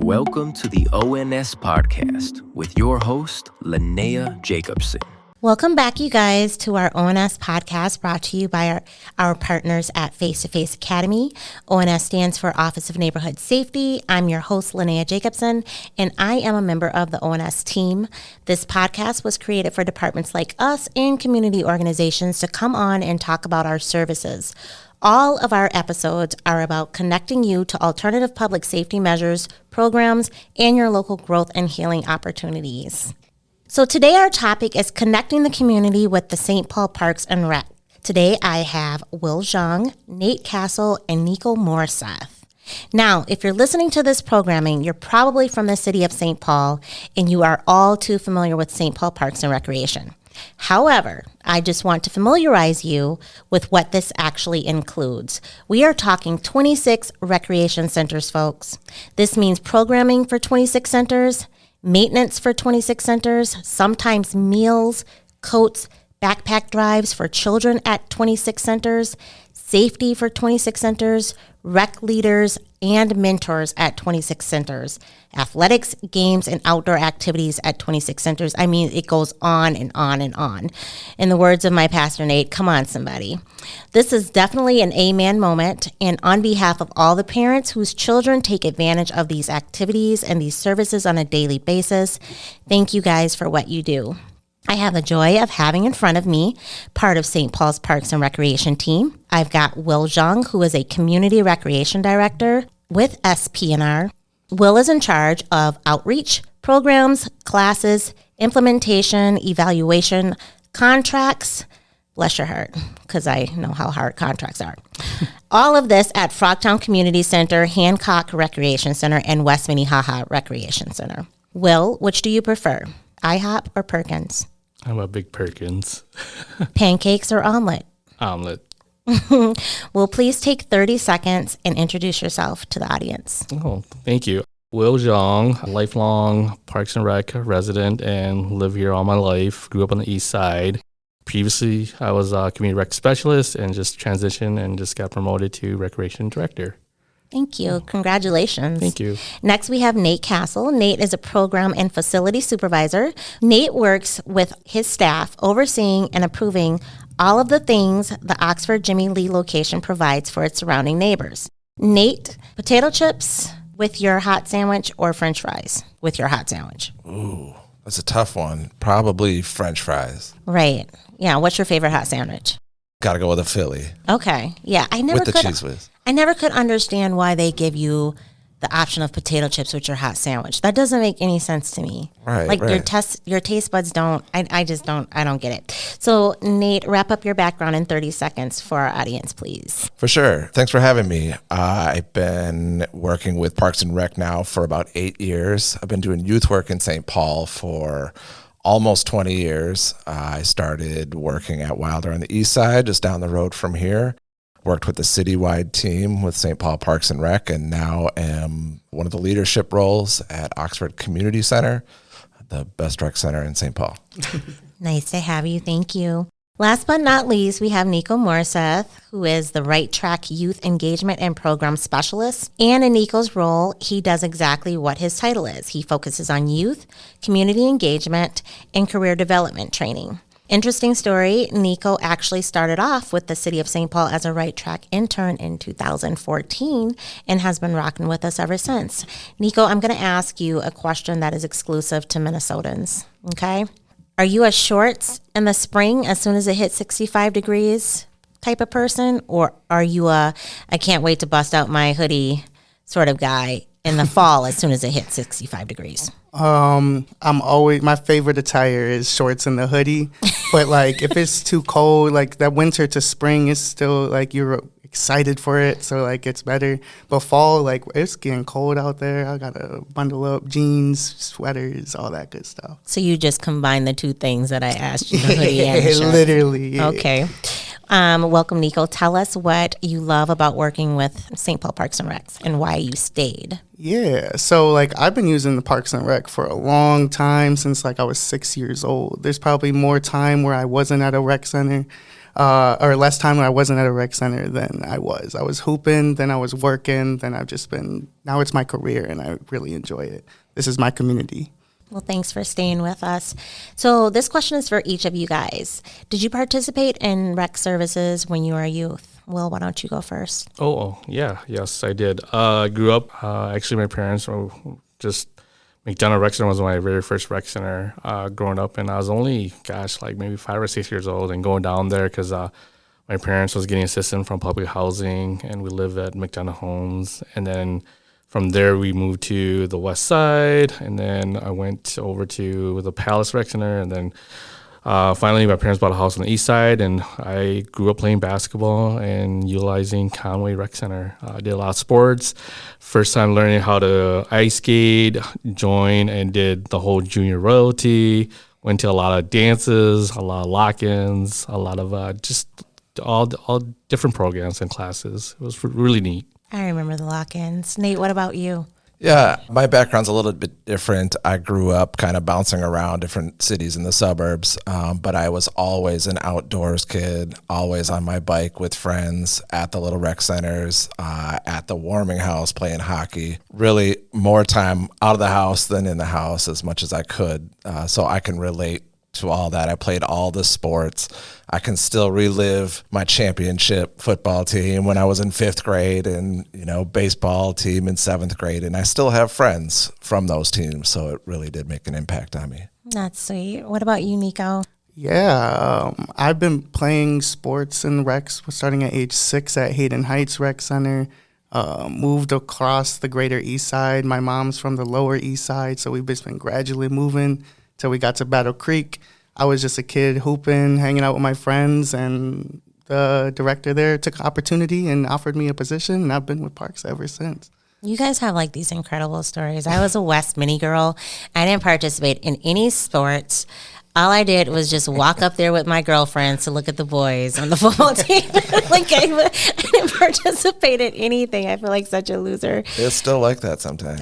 Welcome to the ONS podcast with your host, Linnea Jacobson. Welcome back, you guys, to our ONS podcast brought to you by our partners at Face to Face Academy. ONS stands for Office of Neighborhood Safety. I'm your host, Linnea Jacobson, and I am a member of the ONS team. This podcast was created for departments like us and community organizations to come on and talk about our services. All of our episodes are about connecting you to alternative public safety measures, programs, and your local growth and healing opportunities. So today our topic is connecting the community with the St. Paul Parks and Rec. Today I have Will Zhang, Nate Castle, and Nico Morseth. Now, if you're listening to this programming, you're probably from the city of St. Paul, and you are all too familiar with St. Paul Parks and Recreation. However, I just want to familiarize you with what this actually includes. We are talking 26 recreation centers, folks. This means programming for 26 centers, maintenance for 26 centers, sometimes meals, coats, backpack drives for children at 26 centers, safety for 26 centers, rec leaders and mentors at 26 centers, athletics, games, and outdoor activities at 26 centers. I mean, it goes on and on and on. In the words of my pastor, Nate, come on, somebody. This is definitely an amen moment, and on behalf of all the parents whose children take advantage of these activities and these services on a daily basis, thank you guys for what you do. I have the joy of having in front of me part of St. Paul's Parks and Recreation team. I've got Will Zhang, who is a Community Recreation Director with SP&R. Will is in charge of outreach, programs, classes, implementation, evaluation, contracts. Bless your heart, because I know how hard contracts are. All of this at Frogtown Community Center, Hancock Recreation Center, and West Minnehaha Recreation Center. Will, which do you prefer, IHOP or Perkins? I'm a big Perkins. Pancakes or omelet? Omelet. Will please take 30 seconds and introduce yourself to the audience. Oh, thank you. Will Zhang, a lifelong Parks and Rec resident and live here all my life. Grew up on the east side. Previously, I was a community rec specialist and just transitioned and just got promoted to recreation director. Thank you. Congratulations. Thank you. Next, we have Nate Castle. Nate is a program and facility supervisor. Nate works with his staff overseeing and approving all of the things the Oxford Jimmy Lee location provides for its surrounding neighbors. Nate, potato chips with your hot sandwich or French fries with your hot sandwich? Ooh, that's a tough one. Probably French fries. Right. Yeah. What's your favorite hot sandwich? Got to go with a Philly. Okay. Yeah. With the cheese whiz. I never could understand why they give you the option of potato chips with your hot sandwich. That doesn't make any sense to me. Right. Like your taste buds don't, I don't get it. So Nate, wrap up your background in 30 seconds for our audience, please. For sure. Thanks for having me. I've been working with Parks and Rec now for about 8 years. I've been doing youth work in St. Paul for almost 20 years. I started working at Wilder on the east side, just down the road from here. Worked with the citywide team with St. Paul Parks and Rec, and now am one of the leadership roles at Oxford Community Center, the best rec center in St. Paul. Nice to have you. Thank you. Last but not least, we have Nico Morseth, who is the Right Track Youth Engagement and Program Specialist. And in Nico's role, he does exactly what his title is. He focuses on youth, community engagement, and career development training. Interesting story, Nico actually started off with the city of St. Paul as a Right Track intern in 2014 and has been rocking with us ever since. Nico, I'm going to ask you a question that is exclusive to Minnesotans, okay? Are you a shorts in the spring as soon as it hits 65 degrees type of person? Or are you a I can't wait to bust out my hoodie sort of guy in the fall as soon as it hits 65 degrees? My favorite attire is shorts and the hoodie, but like if it's too cold, like that winter to spring is still like you're excited for it, so like it's better. But fall, like it's getting cold out there. I gotta bundle up jeans, sweaters, all that good stuff. So you just combine the two things that I asked you, the hoodie and the shirt. Literally. Yeah. Okay. Welcome, Nico. Tell us what you love about working with St. Paul Parks and Recs and why you stayed. Yeah, so like I've been using the Parks and Rec for a long time, since like I was 6 years old. There's probably more time where I wasn't at a rec center. or less time when I wasn't at a rec center than I was. I was hooping, then I was working, then I've just been, now it's my career and I really enjoy it. This is my community. Well, thanks for staying with us. So this question is for each of you guys. Did you participate in rec services when you were a youth? Will, why don't you go first? Yes, I did. I grew up, actually, my parents were just, McDonough Rec Center was my very first rec center growing up, and I was only, like maybe 5 or 6 years old and going down there because my parents was getting assistance from public housing, and we lived at McDonough Homes, and then from there, we moved to the west side, and then I went over to the Palace Rec Center, and then finally my parents bought a house on the east side, and I grew up playing basketball and utilizing Conway Rec Center. I did a lot of sports. First time learning how to ice skate, joined and did the whole junior royalty, went to a lot of dances, a lot of lock-ins, a lot of just all different programs and classes. It was really neat. I remember the lock-ins. Nate, what about you? Yeah, my background's a little bit different. I grew up kind of bouncing around different cities in the suburbs, but I was always an outdoors kid, always on my bike with friends at the little rec centers, at the warming house playing hockey. Really more time out of the house than in the house as much as I could, so I can relate to all that. I played all the sports. I can still relive my championship football team when I was in 5th grade and, baseball team in 7th grade. And I still have friends from those teams. So it really did make an impact on me. That's sweet. What about you, Nico? Yeah, I've been playing sports in recs starting at age 6 at Hayden Heights Rec Center. Moved across the greater east side. My mom's from the lower east side, so we've just been gradually moving till we got to Battle Creek. I was just a kid hooping, hanging out with my friends, and the director there took opportunity and offered me a position, and I've been with Parks ever since. You guys have like these incredible stories. I was a West mini girl. I didn't participate in any sports. All I did was just walk up there with my girlfriends to look at the boys on the football team. I didn't participate in anything. I feel like such a loser. It's still like that sometimes.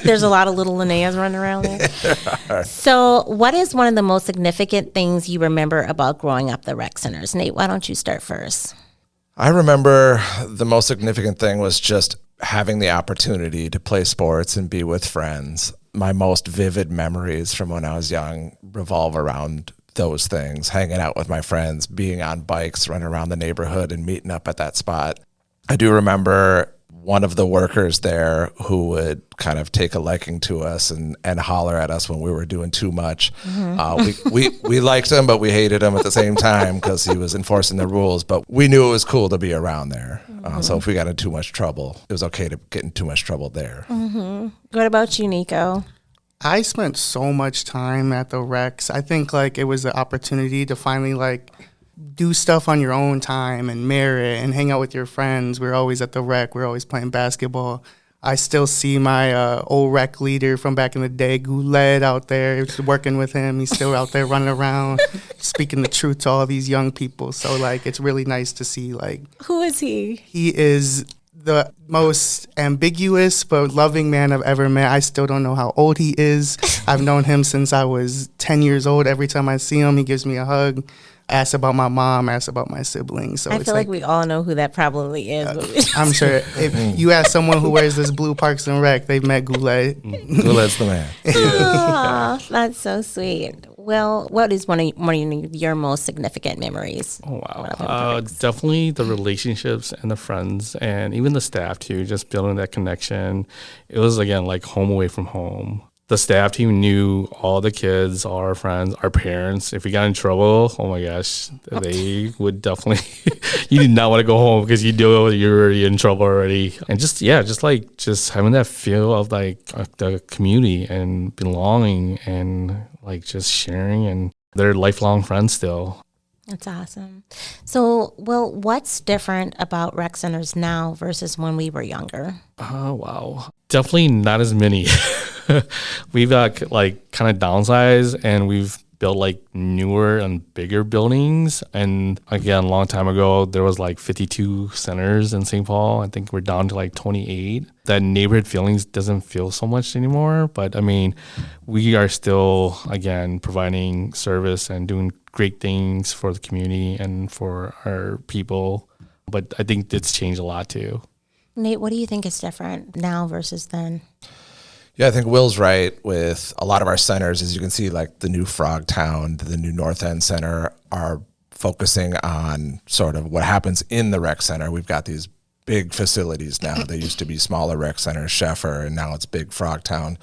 There's a lot of little Linneas running around there. So what is one of the most significant things you remember about growing up the rec centers? Nate, why don't you start first? I remember the most significant thing was just having the opportunity to play sports and be with friends. My most vivid memories from when I was young revolve around those things, hanging out with my friends, being on bikes, running around the neighborhood and meeting up at that spot. I do remember one of the workers there who would kind of take a liking to us and holler at us when we were doing too much. We liked him, but we hated him at the same time because he was enforcing the rules. But we knew it was cool to be around there. So if we got in too much trouble, it was okay to get in too much trouble there. What about you, Nico? I spent so much time at the recs. I think it was the opportunity to finally do stuff on your own time and merit and hang out with your friends. We're always at the rec. We're always playing basketball. I still see my old rec leader from back in the day, Goulet, out there working with him. He's still out there running around, speaking the truth to all these young people. So it's really nice to see Who is he? He is the most ambiguous but loving man I've ever met. I still don't know how old he is. I've known him since I was 10 years old. Every time I see him, he gives me a hug. Ask about my mom, ask about my siblings. So I feel like we all know who that probably is. I'm sure if you ask someone who wears this blue Parks and Rec, they've met Goulet. Goulet's the man. Oh, that's so sweet. Well, what is one of your most significant memories? Oh, wow. Definitely the relationships and the friends and even the staff too, just building that connection. It was, again, like home away from home. The staff team knew all the kids, all our friends, our parents. If we got in trouble, oh my gosh, they would definitely, you did not want to go home because you know you're already in trouble already. And just having that feel of the community and belonging and just sharing, and they're lifelong friends still. That's awesome. So, Will, what's different about rec centers now versus when we were younger? Oh, wow. Definitely not as many. We've kind of downsized, and we've build like newer and bigger buildings. And again, a long time ago, there was like 52 centers in St. Paul. I think we're down to like 28. That neighborhood feelings doesn't feel so much anymore. But I mean, we are still, again, providing service and doing great things for the community and for our people. But I think it's changed a lot too. Nate, what do you think is different now versus then? Yeah, I think Will's right with a lot of our centers. As you can see, like the new Frogtown, the new North End Center are focusing on sort of what happens in the rec center. We've got these big facilities now. They used to be smaller rec centers, Sheffer, and now it's big Frogtown.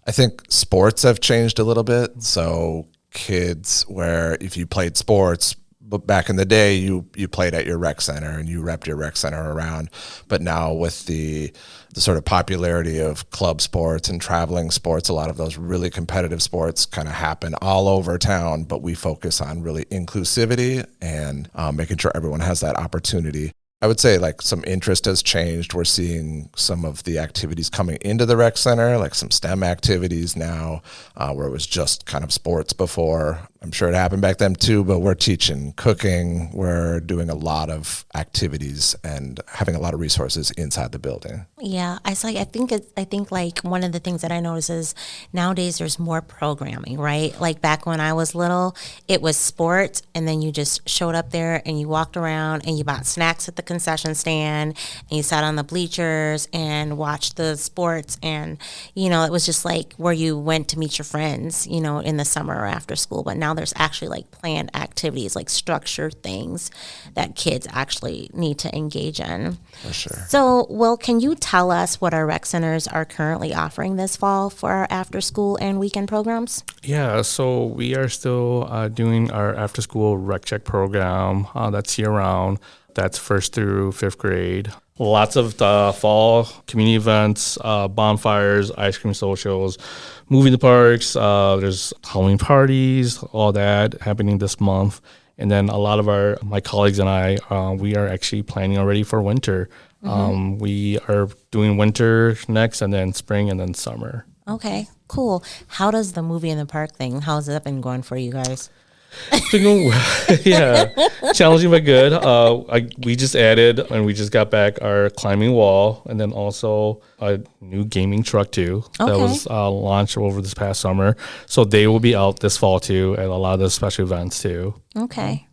I think sports have changed a little bit. So kids, where if you played sports, but back in the day, you played at your rec center and you repped your rec center around. But now with the sort of popularity of club sports and traveling sports, a lot of those really competitive sports kind of happen all over town. But we focus on really inclusivity and making sure everyone has that opportunity. I would say like some interest has changed. We're seeing some of the activities coming into the rec center, like some STEM activities now, where it was just kind of sports before. I'm sure it happened back then too, but we're teaching cooking. We're doing a lot of activities and having a lot of resources inside the building. Yeah, I think like one of the things that I notice is nowadays there's more programming, right? Like back when I was little, it was sports, and then you just showed up there and you walked around and you bought snacks at the concession stand and you sat on the bleachers and watched the sports, and it was just like where you went to meet your friends, in the summer or after school. But now there's actually like planned activities, like structured things that kids actually need to engage in. For sure. So, Will, can you tell us what our rec centers are currently offering this fall for our after school and weekend programs? Yeah, so we are still doing our after school rec check program. That's year round. That's first through fifth grade. Lots of fall community events, bonfires, ice cream socials, movie in the parks. There's Halloween parties, all that happening this month. And then a lot of my colleagues and I, we are actually planning already for winter. We are doing winter next, and then spring, and then summer. Okay, cool. How does the movie in the park thing, how's that been going for you guys? Yeah, challenging but good. We just added, and we just got back our climbing wall, and then also a new gaming truck too that was launched over this past summer. So they will be out this fall too at a lot of the special events too. Okay,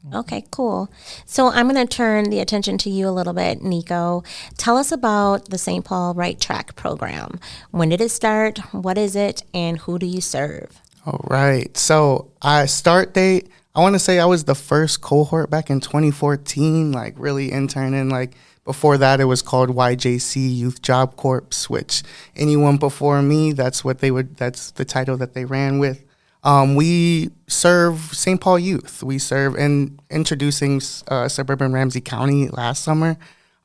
cool. So I'm going to turn the attention to you a little bit, Nico. Tell us about the St. Paul Right Track program. When did it start? What is it? And who do you serve? All right. So start date, I want to say I was the first cohort back in 2014, like really interning. Like before that, it was called YJC Youth Job Corps, which anyone before me, that's the title that they ran with. We serve St. Paul youth. We serve in introducing suburban Ramsey County last summer.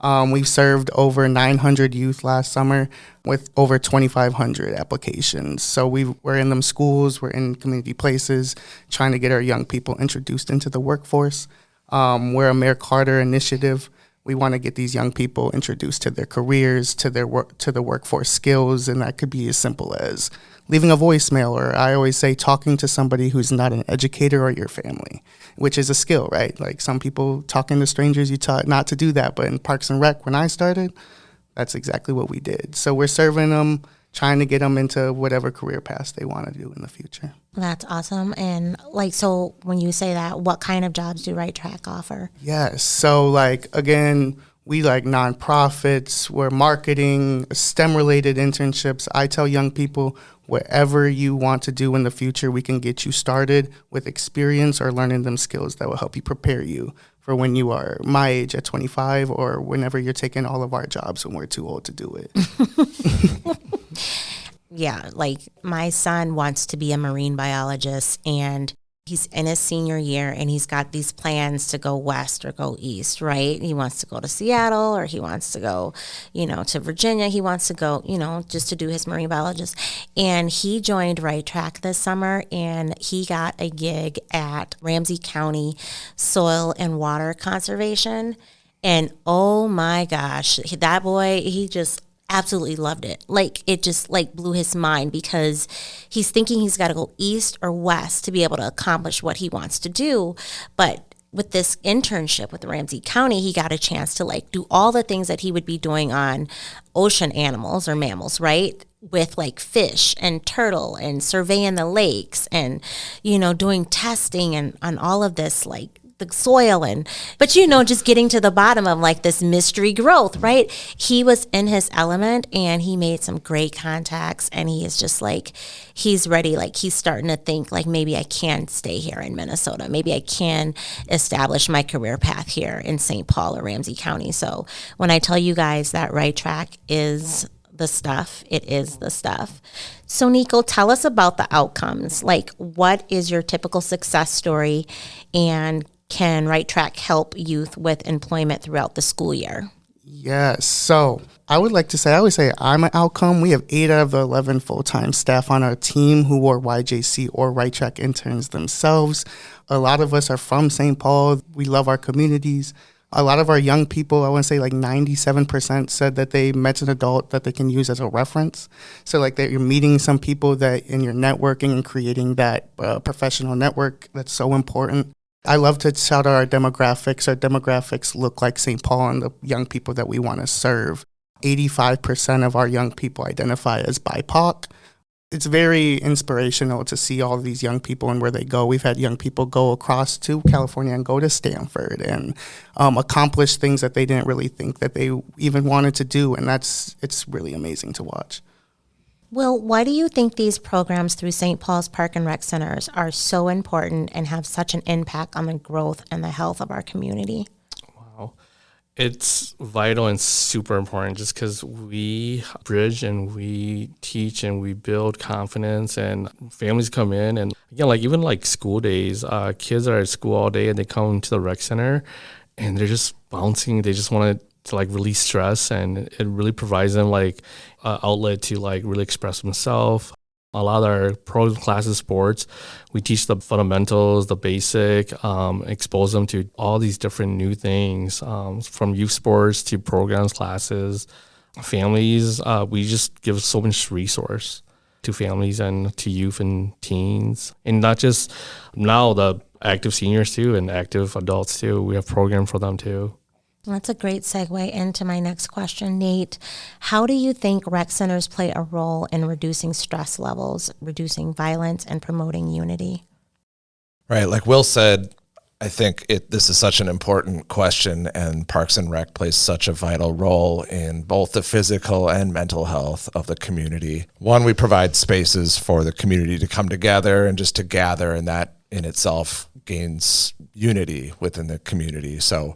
We served over 900 youth last summer with over 2,500 applications. So we're in them schools, we're in community places, trying to get our young people introduced into the workforce. We're a Mayor Carter initiative. We want to get these young people introduced to their careers, to their work, to the workforce skills, and that could be as simple as leaving a voicemail, or I always say talking to somebody who's not an educator or your family, which is a skill, right? Like some people talking to strangers, you taught not to do that, but in Parks and Rec, when I started, that's exactly what we did. So we're serving them, trying to get them into whatever career paths they want to do in the future. That's awesome. And so when you say that, what kind of jobs do Right Track offer? Yes. So again, we like nonprofits, we're marketing, STEM-related internships. I tell young people, whatever you want to do in the future, we can get you started with experience or learning them skills that will help you prepare you for when you are my age at 25 or whenever you're taking all of our jobs when we're too old to do it. Yeah, like my son wants to be a marine biologist, and he's in his senior year, and he's got these plans to go west or go east, right? He wants to go to Seattle, or he wants to go, to Virginia. He wants to go, just to do his marine biologist. And he joined Right Track this summer, and he got a gig at Ramsey County Soil and Water Conservation. And oh my gosh, that boy, he just absolutely loved it. Like, it just like blew his mind because he's thinking he's got to go east or west to be able to accomplish what he wants to do. But with this internship with Ramsey County, he got a chance to like do all the things that he would be doing on ocean animals or mammals, right? With like fish and turtle and surveying the lakes and, you know, doing testing and on all of this, like the soil but you know, just getting to the bottom of like this mystery growth, right? He was in his element and he made some great contacts, and he is just like, he's ready. Like, he's starting to think like, maybe I can stay here in Minnesota. Maybe I can establish my career path here in St. Paul or Ramsey County. So when I tell you guys that Right Track is the stuff, it is the stuff. So Nico, tell us about the outcomes. Like, what is your typical success story, and can Right Track help youth with employment throughout the school year? Yes. So I always say I'm an outcome. We have 8 out of the 11 full-time staff on our team who were YJC or Right Track interns themselves. A lot of us are from St. Paul. We love our communities. A lot of our young people, I want to say like 97% said that they met an adult that they can use as a reference. So like that you're meeting some people that in your networking and creating that professional network that's so important. I love to shout out our demographics. Our demographics look like St. Paul and the young people that we want to serve. 85% of our young people identify as BIPOC. It's very inspirational to see all of these young people and where they go. We've had young people go across to California and go to Stanford and accomplish things that they didn't really think that they even wanted to do. And it's really amazing to watch. Will, why do you think these programs through St. Paul's Park and Rec Centers are so important and have such an impact on the growth and the health of our community? Wow. It's vital and super important just because we bridge and we teach and we build confidence, and families come in, and again, like even like school days, kids are at school all day and they come to the rec center and they're just bouncing. They just want to like release stress, and it really provides them like an outlet to like really express themselves. A lot of our pro classes sports, we teach the fundamentals, the basic, expose them to all these different new things, from youth sports to programs, classes, families. We just give so much resource to families and to youth and teens, and not just now the active seniors too and active adults too. We have programs for them too. That's a great segue into my next question, Nate. How do you think rec centers play a role in reducing stress levels, reducing violence, and promoting unity? Right. Like Will said, I think this is such an important question, and Parks and Rec plays such a vital role in both the physical and mental health of the community. One, we provide spaces for the community to come together and just to gather, and that in itself gains unity within the community. So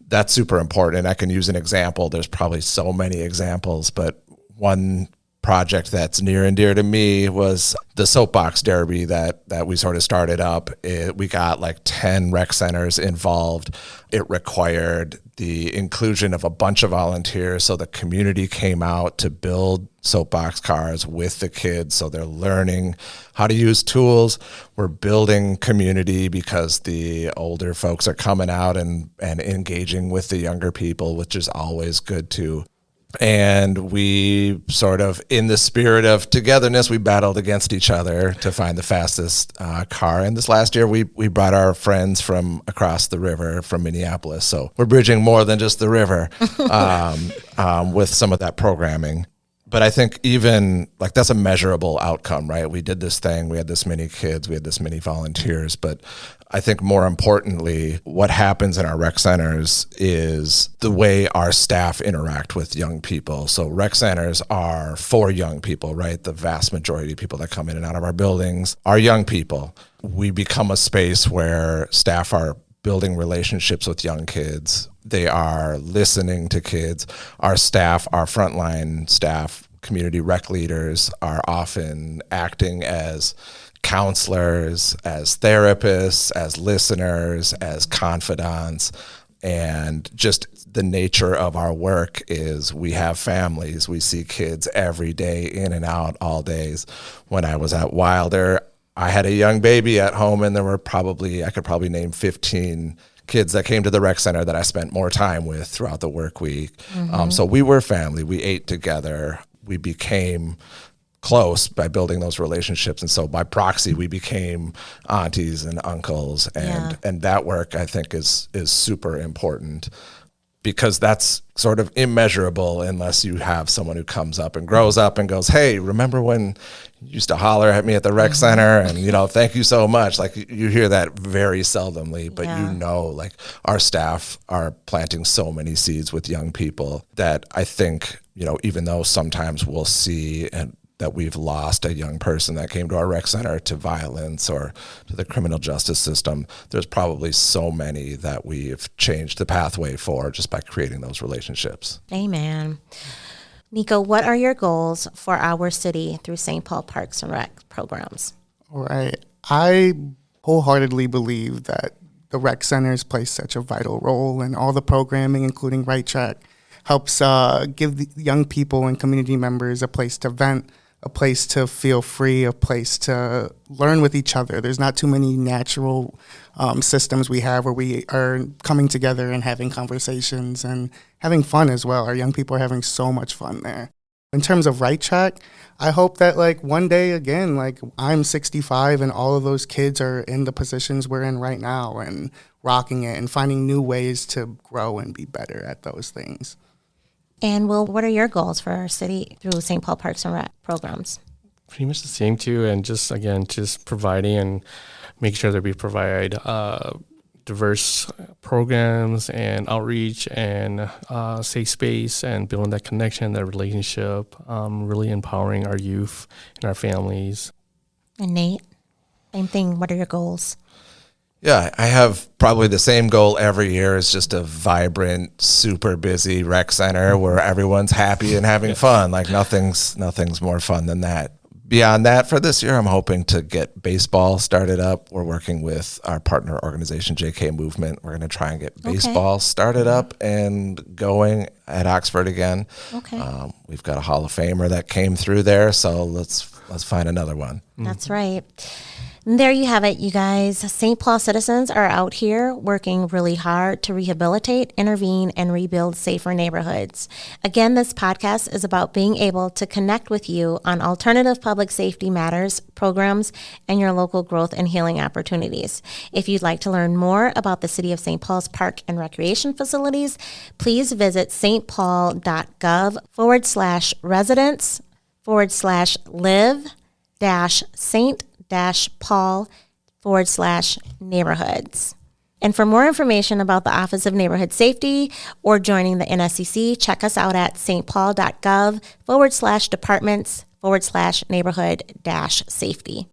that's super important. And I can use an example. There's probably so many examples, but one project that's near and dear to me was the soapbox derby that we sort of started up. We got like 10 rec centers involved. It required the inclusion of a bunch of volunteers, so the community came out to build soapbox cars with the kids, so they're learning how to use tools. We're building community because the older folks are coming out and engaging with the younger people, which is always good too. And we sort of, in the spirit of togetherness, we battled against each other to find the fastest car. And this last year, we brought our friends from across the river from Minneapolis. So we're bridging more than just the river with some of that programming. But I think even like that's a measurable outcome, right? We did this thing, we had this many kids, we had this many volunteers, but I think more importantly, what happens in our rec centers is the way our staff interact with young people. So rec centers are for young people, right? The vast majority of people that come in and out of our buildings are young people. We become a space where staff are building relationships with young kids. They are listening to kids. Our staff, our frontline staff, community rec leaders are often acting as counselors, as therapists, as listeners, as confidants. And just the nature of our work is we have families. We see kids every day, in and out all days. When I was at Wilder, I had a young baby at home, and there were I could probably name 15 kids that came to the rec center that I spent more time with throughout the work week. So we were family. We ate together. We became close by building those relationships, and so by proxy we became aunties and uncles, and that work I think is super important, because that's sort of immeasurable unless you have someone who comes up and grows up and goes, hey, remember when you used to holler at me at the rec center, and thank you so much. Like, you hear that very seldomly, but like our staff are planting so many seeds with young people that I think, even though sometimes we'll see and that we've lost a young person that came to our rec center to violence or to the criminal justice system, there's probably so many that we've changed the pathway for just by creating those relationships. Amen. Nico, what are your goals for our city through St. Paul Parks and Rec programs? All right. I wholeheartedly believe that the rec centers play such a vital role in all the programming, including Right Track, helps give the young people and community members a place to vent, a place to feel free, a place to learn with each other. There's not too many natural systems we have where we are coming together and having conversations and having fun as well. Our young people are having so much fun there. In terms of Right Track, I hope that one day again, I'm 65 and all of those kids are in the positions we're in right now and rocking it and finding new ways to grow and be better at those things. And Will, what are your goals for our city through St. Paul Parks and Rec programs? Pretty much the same too, and just providing and making sure that we provide diverse programs and outreach and safe space and building that connection, that relationship, really empowering our youth and our families. And Nate, same thing. What are your goals? Yeah, I have probably the same goal every year. It's just a vibrant, super busy rec center where everyone's happy and having fun. Like nothing's more fun than that. Beyond that, for this year, I'm hoping to get baseball started up. We're working with our partner organization, JK Movement. We're going to try and get baseball started up and going at Oxford again. Okay. We've got a Hall of Famer that came through there, so let's find another one. That's right. And there you have it, you guys. St. Paul citizens are out here working really hard to rehabilitate, intervene, and rebuild safer neighborhoods. Again, this podcast is about being able to connect with you on alternative public safety matters, programs, and your local growth and healing opportunities. If you'd like to learn more about the City of St. Paul's park and recreation facilities, please visit stpaul.gov/residents/live-St.-Paul/neighborhoods. And for more information about the Office of Neighborhood Safety or joining the NSCC, check us out at stpaul.gov/departments/neighborhood-safety.